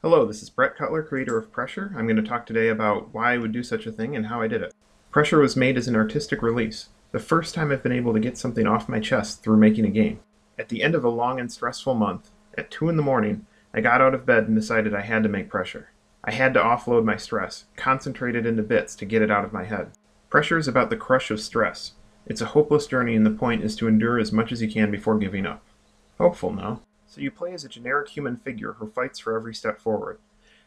Hello, this is Brett Cutler, creator of Pressure. I'm going to talk today about why I would do such a thing and how I did it. Pressure was made as an artistic release, the first time I've been able to get something off my chest through making a game. At the end of a long and stressful month, at 2 in the morning, I got out of bed and decided I had to make Pressure. I had to offload my stress, concentrate it into bits to get it out of my head. Pressure is about the crush of stress. It's a hopeless journey, and the point is to endure as much as you can before giving up. Hopeful, no? So you play as a generic human figure who fights for every step forward.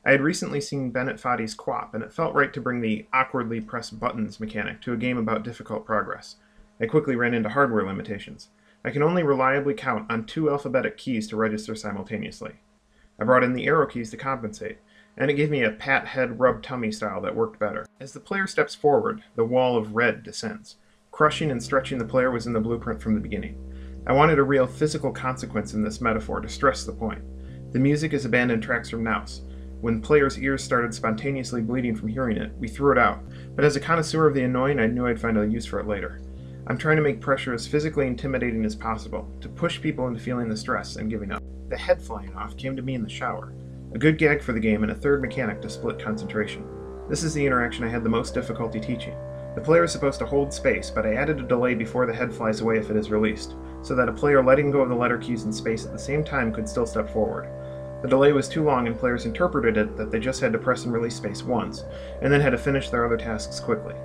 I had recently seen Bennett Foddy's Quap, and it felt right to bring the awkwardly press buttons mechanic to a game about difficult progress. I quickly ran into hardware limitations. I can only reliably count on 2 alphabetic keys to register simultaneously. I brought in the arrow keys to compensate, and it gave me a pat head rub tummy style that worked better. As the player steps forward, the wall of red descends. Crushing and stretching the player was in the blueprint from the beginning. I wanted a real physical consequence in this metaphor to stress the point. The music is abandoned tracks from Naus. When players' ears started spontaneously bleeding from hearing it, we threw it out, but as a connoisseur of the annoying, I knew I'd find a use for it later. I'm trying to make Pressure as physically intimidating as possible, to push people into feeling the stress and giving up. The head flying off came to me in the shower, a good gag for the game and a third mechanic to split concentration. This is the interaction I had the most difficulty teaching. The player is supposed to hold space, but I added a delay before the head flies away if it is released, so that a player letting go of the letter keys in space at the same time could still step forward. The delay was too long and players interpreted it that they just had to press and release space once, and then had to finish their other tasks quickly.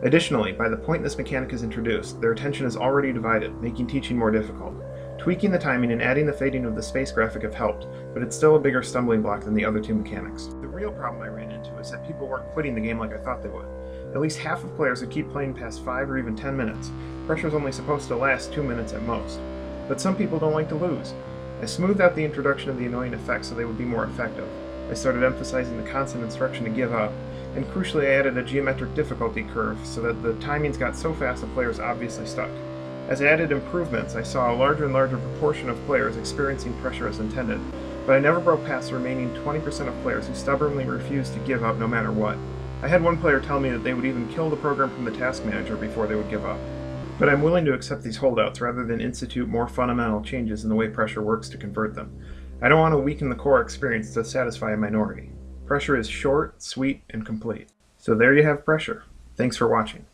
Additionally, by the point this mechanic is introduced, their attention is already divided, making teaching more difficult. Tweaking the timing and adding the fading of the space graphic have helped, but it's still a bigger stumbling block than the other 2 mechanics. The real problem I ran into is that people weren't quitting the game like I thought they would. At least half of players would keep playing past 5 or even 10 minutes. Pressure's only supposed to last 2 minutes at most. But some people don't like to lose. I smoothed out the introduction of the annoying effects so they would be more effective. I started emphasizing the constant instruction to give up, and crucially I added a geometric difficulty curve so that the timings got so fast the players obviously stuck. As I added improvements, I saw a larger and larger proportion of players experiencing pressure as intended, but I never broke past the remaining 20% of players who stubbornly refused to give up no matter what. I had one player tell me that they would even kill the program from the task manager before they would give up. But I'm willing to accept these holdouts rather than institute more fundamental changes in the way Pressure works to convert them. I don't want to weaken the core experience to satisfy a minority. Pressure is short, sweet, and complete. So there you have Pressure. Thanks for watching.